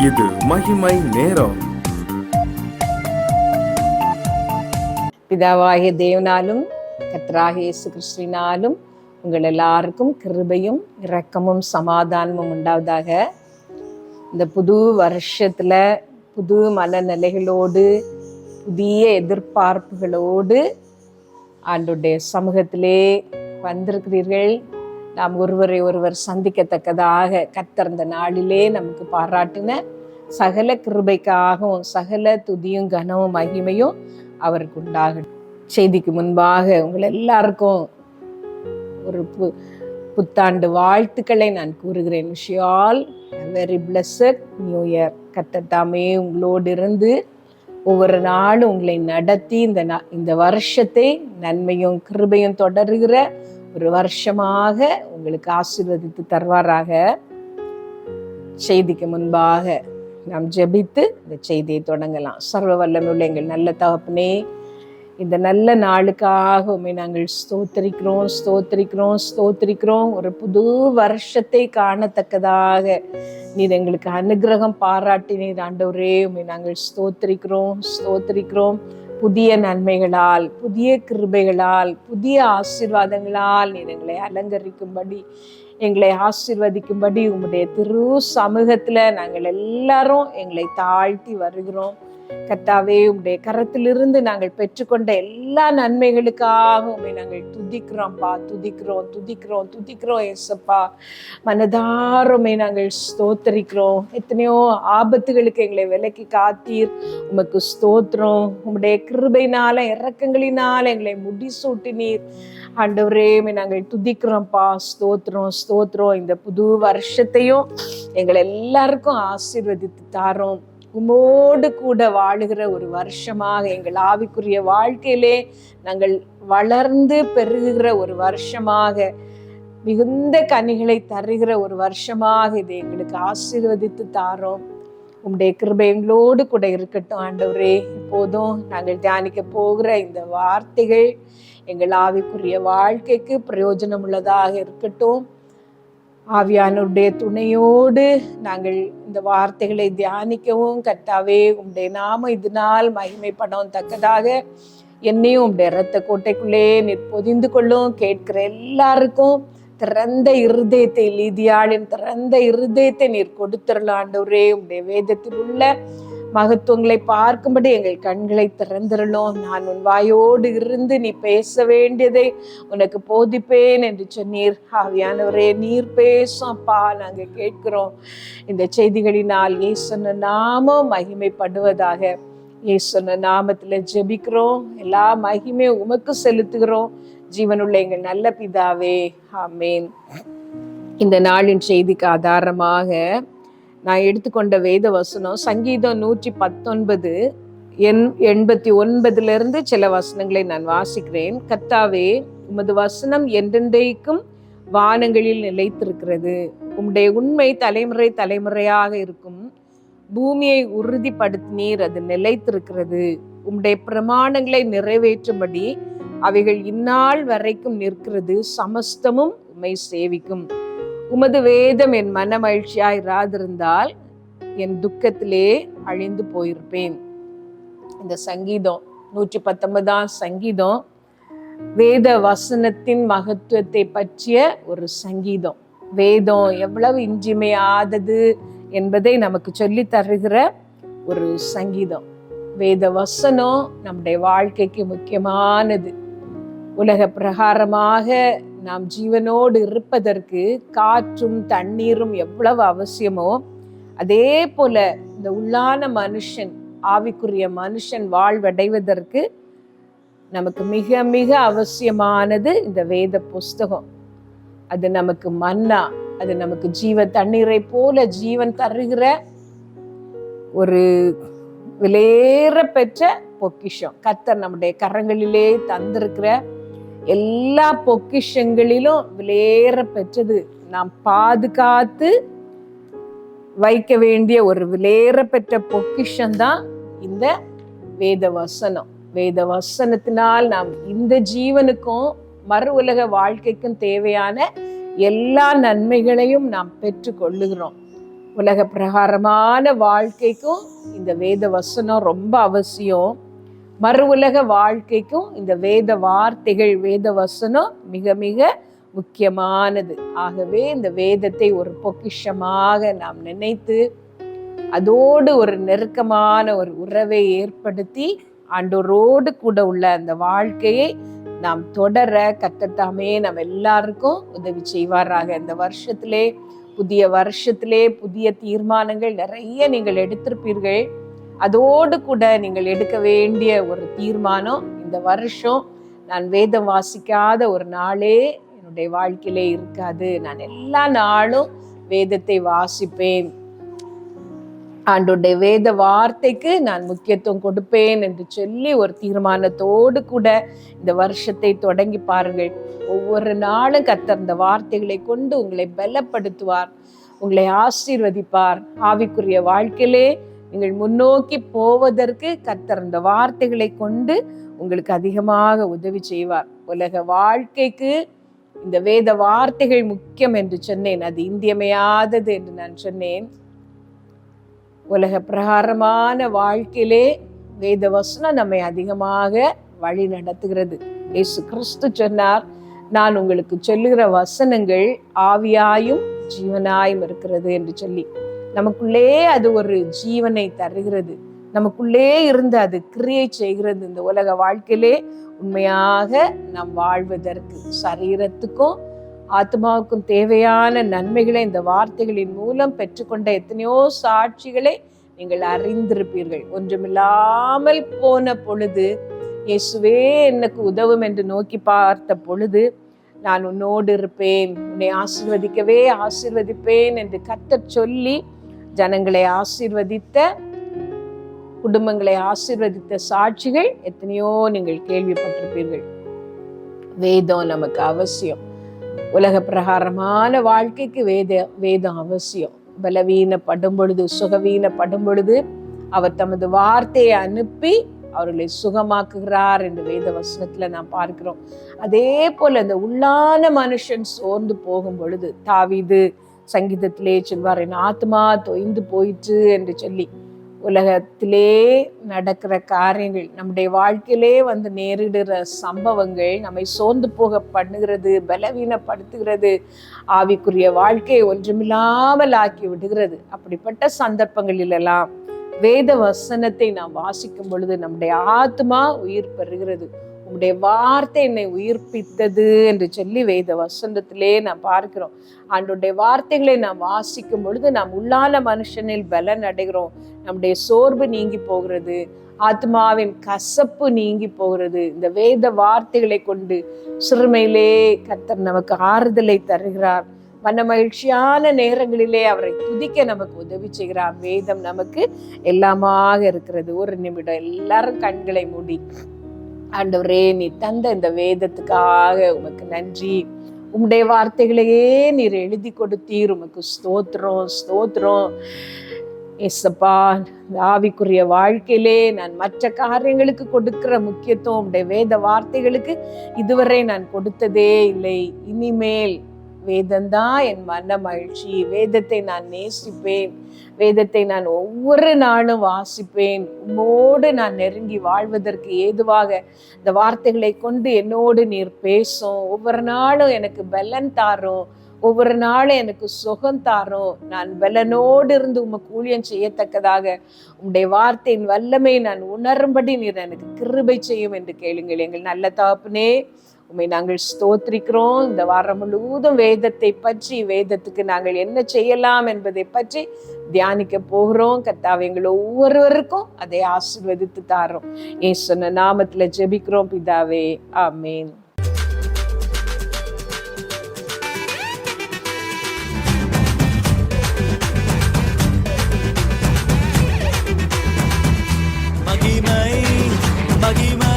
இது மகிமை நேரம். பிதாவாகிய தேவனாலும் கர்த்தராகிய இயேசு கிறிஸ்துவினாலும் உங்கள் எல்லாருக்கும் கிருபையும் இரக்கமும் சமாதானமும் உண்டாவதாக. இந்த புது வருஷத்துல புது மனநிலைகளோடு புதிய எதிர்பார்ப்புகளோடு ஆண்டவருடைய சமூகத்திலே வந்திருக்கிறீர்கள். நாம் ஒருவரை ஒருவர் சந்திக்கத்தக்கதாக கர்த்தர் இந்த நாளிலே நமக்கு பாராட்டின சகல கிருபைக்காகவும் சகல துதியும் கனமும் மகிமையும் அவருக்கு உண்டாகும். செய்திக்கு முன்பாக உங்கள் எல்லாருக்கும் ஒரு புத்தாண்டு வாழ்த்துக்களை நான் கூறுகிறேன். Wish you all very blessed new year. கர்த்தர் தாமே உங்களோடு இருந்து ஒவ்வொரு நாளும் உங்களை நடத்தி இந்த வருஷத்தை நன்மையும் கிருபையும் தொடருகிற ஒரு வருஷமாக உங்களுக்கு ஆசீர்வதித்து தருவாராக. செய்திக்கு முன்பாக நாம் ஜெபித்து இந்த செய்தியை தொடங்கலாம். சர்வ வல்லமையுள்ள எங்கள் நல்ல தகப்பனே, இந்த நல்ல நாளுக்காக உம்மை நாங்கள் ஸ்தோத்திரிக்கிறோம். ஒரு புது வருஷத்தை காணத்தக்கதாக நீர் எங்களுக்கு அனுகிரகம் பாராட்டினீர் ஆண்டவரே. உம்மை நாங்கள் ஸ்தோத்திரிக்கிறோம். புதிய நன்மைகளால், புதிய கிருபைகளால், புதிய ஆசீர்வாதங்களால் நீர் எங்களை அலங்கரிக்கும்படி, எங்களை ஆசீர்வதிக்கும்படி உம்முடைய திரு சமூகத்துல நாங்கள் எல்லாரும் எங்களை தாழ்த்தி வருகிறோம். கர்த்தாவே, உம்முடைய கரத்திலிருந்து நாங்கள் பெற்றுக்கொண்ட எல்லா நன்மைகளுக்காக உம்மை நாங்கள் துதிக்கிறோம் ஏசப்பா. மனதார உம்மை நாங்கள் ஸ்தோத்திரிக்கிறோம். எத்தனையோ ஆபத்துகளுக்கு எங்களை விலக்கி காத்தீர், உமக்கு ஸ்தோத்திரம். உம்முடைய கிருபையினால இரக்கங்களினால எங்களை முடிசூட்டினீர் ஆண்டவரே. நாங்கள் துதிக்கிறோம்ப்பா. ஸ்தோத்திரம். இந்த புது வருஷத்தையும் எங்களை எல்லாருக்கும் ஆசீர்வதித்து தாரோம். உமோடு கூட வாழுகிற ஒரு வருஷமாக, எங்கள் ஆவிக்குரிய வாழ்க்கையிலே நாங்கள் வளர்ந்து பெருகுகிற ஒரு வருஷமாக, மிகுந்த கனிகளை தருகிற ஒரு வருஷமாக இதை எங்களுக்கு ஆசீர்வதித்து தாரோம். உம்முடைய கிருபை எங்களோடு கூட இருக்கட்டும் ஆண்டவரே. இப்போதும் நாங்கள் தியானிக்க போகிற இந்த வார்த்தைகள் எங்கள் ஆவிக்குரிய வாழ்க்கைக்கு பிரயோஜனம் உள்ளதாக இருக்கட்டும். ஆவியானவருடைய துணையோடு நாங்கள் இந்த வார்த்தைகளை தியானிக்கவும், கர்த்தாவே உம்முடைய நாம இதனால் மகிமைப்படவும் தக்கதாக என்னையும் உம்முடைய இரத்த கோட்டைக்குள்ளே நீர் பொதிந்து கொள்ளும். கேட்கிற எல்லாருக்கும் திறந்த இருதயத்தை, லீதியாளின் திறந்த இருதயத்தை நீர் கொடுத்துடலாம் ஆண்டவரே. உம்முடைய வேதத்தில் உள்ள மகத்துவங்களை பார்க்கும்படி எங்கள் கண்களை திறந்திரலும். நான் உன் வாயோடு இருந்து நீ பேச வேண்டியதை உனக்கு போதிப்பேன் என்று சொன்னீர். ஆவியானவரே, நீர் பேசும் அப்பா, நாங்கள் கேட்கிறோம். இந்த செய்திகளினால் இயேசுவின் நாமம் மகிமைப்படுவதாக. இயேசுவின் நாமத்துல ஜெபிக்கிறோம். எல்லா மகிமையும் உமக்கு செலுத்துகிறோம். ஜீவனுள்ள எங்கள் நல்ல பிதாவே, ஆமேன். இந்த நாளின் செய்திக்கு ஆதாரமாக நான் எடுத்துக்கொண்ட வேத வசனம் சங்கீதம் 119 89 சில வசனங்களை நான் வாசிக்கிறேன். கர்த்தாவே, உமது வசனம் என்றென்றைக்கும் வானங்களில் நிலைத்திருக்கிறது. உம்முடைய உண்மை தலைமுறை தலைமுறையாக இருக்கும். பூமியை உறுதிப்படுத்தினீர், அது நிலைத்திருக்கிறது. உம்முடைய பிரமாணங்களை நிறைவேற்றும்படி அவைகள் இந்நாள் வரைக்கும் நிற்கிறது. சமஸ்தமும் உம்மை சேவிக்கும். உமது வேதம் என் மன மகிழ்ச்சியாய் இராதிருந்தால் என் துக்கத்திலே அழிந்து போயிருப்பேன். இந்த சங்கீதம் 119 சங்கீதம் வேத வசனத்தின் மகத்துவத்தை பற்றிய ஒரு சங்கீதம். வேதம் எவ்வளவு இன்றியமையாதது என்பதை நமக்கு சொல்லி தருகிற ஒரு சங்கீதம். வேத வசனம் நம்முடைய வாழ்க்கைக்கு முக்கியமானது. உலக பிரகாரமாக நாம் ஜீவனோடு இருப்பதற்கு காற்றும் தண்ணீரும் எவ்வளவு அவசியமோ, அதே போல இந்த உள்ளான மனுஷன், ஆவிக்குரிய மனுஷன் வாழ்வடைவதற்கு நமக்கு மிக மிக அவசியமானது இந்த வேத புஸ்தகம். அது நமக்கு மன்னா, அது நமக்கு ஜீவ தண்ணீரை போல ஜீவன் தருகிற ஒரு விலையேற பெற்ற பொக்கிஷம். கர்த்தர் நம்முடைய கரங்களிலே தந்திருக்கிற எல்லா பொக்கிஷங்களிலும் விலையேற பெற்றது, நாம் பாதுகாத்து வைக்க வேண்டிய ஒரு விலையேற பெற்ற பொக்கிஷம்தான் இந்த வேத வசனம். வேத வசனத்தினால் நாம் இந்த ஜீவனுக்கும் மறு உலக வாழ்க்கைக்கும் தேவையான எல்லா நன்மைகளையும் நாம் பெற்று கொள்ளுகிறோம். உலக பிரகாரமான வாழ்க்கைக்கும் இந்த வேத வசனம் ரொம்ப அவசியம். மறு உலக வாழ்க்கைக்கும் இந்த வேத வார்த்தைகள், வேத வசனம் மிக மிக முக்கியமானது. ஆகவே இந்த வேதத்தை ஒரு பொக்கிஷமாக நாம் நினைத்து அதோடு ஒரு நெருக்கமான ஒரு உறவை ஏற்படுத்தி ஆண்டவரோடு கூட உள்ள அந்த வாழ்க்கையை நாம் தொடர கர்த்தர் தாமே நம்ம எல்லாருக்கும் உதவி செய்வாராக. இந்த வருஷத்திலே, புதிய வருஷத்திலே புதிய தீர்மானங்கள் நிறைய நீங்கள் எடுத்திருப்பீர்கள். அதோடு கூட நீங்கள் எடுக்க வேண்டிய ஒரு தீர்மானம், இந்த வருஷம் நான் வேதம் வாசிக்காத ஒரு நாளே என்னுடைய வாழ்க்கையிலே இருக்காது, நான் எல்லா நாளும் வேதத்தை வாசிப்பேன், ஆண்டோடைய வேத வார்த்தைக்கு நான் முக்கியத்துவம் கொடுப்பேன் என்று சொல்லி ஒரு தீர்மானத்தோடு கூட இந்த வருஷத்தை தொடங்கி பாருங்கள். ஒவ்வொரு நாளும் கர்த்தர் இந்த வார்த்தைகளை கொண்டு உங்களை பலப்படுத்துவார், உங்களை ஆசீர்வதிப்பார். ஆவிக்குரிய வாழ்க்கையிலே நீங்கள் முன்னோக்கி போவதற்கு கர்த்தர் இந்த வார்த்தைகளை கொண்டு உங்களுக்கு அதிகமாக உதவி செய்வார். உலக வாழ்க்கைக்கு இந்த வேத வார்த்தைகள் முக்கியம் என்று சொன்னேன், அது இன்றியமையாதது என்று நான் சொன்னேன். உலக பிரகாரமான வாழ்க்கையிலே வேத வசனம் நம்மை அதிகமாக வழி நடத்துகிறது. இயேசு கிறிஸ்து சொன்னார், நான் உங்களுக்கு சொல்லுகிற வசனங்கள் ஆவியாயும் ஜீவனாயும் இருக்கிறது என்று சொல்லி. நமக்குள்ளே அது ஒரு ஜீவனை தருகிறது, நமக்குள்ளே இருந்து அது கிரியை செய்கிறது. இந்த உலக வாழ்க்கையிலே உண்மையாக நாம் வாழ்வதற்கு சரீரத்துக்கும் ஆத்மாவுக்கும் தேவையான நன்மைகளை இந்த வார்த்தைகளின் மூலம் பெற்றுக்கொண்ட எத்தனையோ சாட்சிகளை நீங்கள் அறிந்திருப்பீர்கள். ஒன்றுமில்லாமல் போன பொழுது இயேசுவே எனக்கு உதவும் என்று நோக்கி பார்த்த பொழுது, நான் உன்னோடு இருப்பேன், உன்னை ஆசீர்வதிக்கவே ஆசீர்வதிப்பேன் என்று கர்த்தர் சொல்லி ஜனங்களை ஆசீர்வதித்த, குடும்பங்களை ஆசீர்வதித்த சாட்சிகள் எத்தனையோ நீங்கள் கேள்விப்பட்டிருப்பீர்கள். வேதம் நமக்கு அவசியம். உலக பிரகாரமான வாழ்க்கைக்கு வேதம் அவசியம். பலவீனப்படும் பொழுது, சுகவீனப்படும் பொழுது அவர் தமது வார்த்தையை அனுப்பி அவர்களை சுகமாக்குகிறார் என்று வேத வசனத்துல நாம் பார்க்கிறோம். அதே போல இந்த உள்ளான மனுஷன் சோர்ந்து போகும் பொழுது, தாவீது சங்கீதத்திலே சொல்வார், என் ஆத்மா தொய்ந்து போயிற்று என்று சொல்லி. உலகத்திலே நடக்கிற காரியங்கள், நம்முடைய வாழ்க்கையிலே வந்து நேரிடுற சம்பவங்கள் நம்மை சோர்ந்து போக பண்ணுகிறது, பலவீனப்படுத்துகிறது, ஆவிக்குரிய வாழ்க்கையை ஒன்றுமில்லாமல் ஆக்கி விடுகிறது. அப்படிப்பட்ட சந்தர்ப்பங்களிலெல்லாம் வேத வசனத்தை நாம் வாசிக்கும் பொழுது நம்முடைய ஆத்மா உயிர் பெறுகிறது. உம்முடைய வார்த்தை என்னை உயிர்ப்பித்தது என்று சொல்லி வேத வசனத்திலே நாம் பார்க்கிறோம். ஆண்டவருடைய வார்த்தைகளை நாம் வாசிக்கும் பொழுது நாம் உள்ளான மனுஷனில் பலன் அடைகிறோம். நம்முடைய சோர்வு நீங்கி போகிறது, ஆத்மாவின் கசப்பு நீங்கி போகிறது. இந்த வேத வார்த்தைகளை கொண்டு சிறுமையிலே கர்த்தர் நமக்கு ஆறுதலை தருகிறார். மன மகிழ்ச்சியான நேரங்களிலே அவரை துதிக்க நமக்கு உதவி செய்கிறார். வேதம் நமக்கு எல்லாமாக இருக்கிறது. ஒரு நிமிடம் எல்லாரும் கண்களை மூடி, ஆண்டவரே நீ தந்த இந்த வேதத்துக்காக உமக்கு நன்றி, உம்முடைய வார்த்தைகளையே நீர் எழுதி கொடுத்தீர், உமக்கு ஸ்தோத்திரம் ஸ்தோத்திரம். ஏசப்பா, ஆவிக்குரிய வாழ்க்கையிலே நான் மற்ற காரியங்களுக்கு கொடுக்கிற முக்கியத்துவம் உம்முடைய வேத வார்த்தைகளுக்கு இதுவரை நான் கொடுத்ததே இல்லை. இனிமேல் வேதம்தான் என் மன மகிழ்ச்சி. வேதத்தை நான் நேசிப்பேன், வேதத்தை நான் ஒவ்வொரு நாளும் வாசிப்பேன். உம்மோடு நான் நெருங்கி வாழ்வதற்கு ஏதுவாக இந்த வார்த்தைகளை கொண்டு என்னோடு நீர் பேசும். ஒவ்வொரு நாளும் எனக்கு பலன் தாரும், ஒவ்வொரு நாளும் எனக்கு சுகம் தாரும். நான் பலனோடு இருந்து உமக்கு ஊழியம் செய்யத்தக்கதாக உம்முடைய வார்த்தையின் வல்லமை நான் உணரும்படி நீர் எனக்கு கிருபை செய்யும் என்று கேளுங்கள். எங்கள் நல்ல தகப்பனே, உம்மை நாங்கள் ஸ்தோத்திரிக்கிறோம். இந்த வாரம் முழுவதும் வேதத்தை பற்றி, வேதத்துக்கு நாங்கள் என்ன செய்யலாம் என்பதை பற்றி தியானிக்க போகிறோம். கர்த்தாவே, எங்கள் ஒவ்வொருவருக்கும் அதை ஆசீர்வதித்து தாரோம். இயேசுவின் நாமத்துல ஜெபிக்கிறோம் பிதாவே, ஆமென். மகிமை மகிமை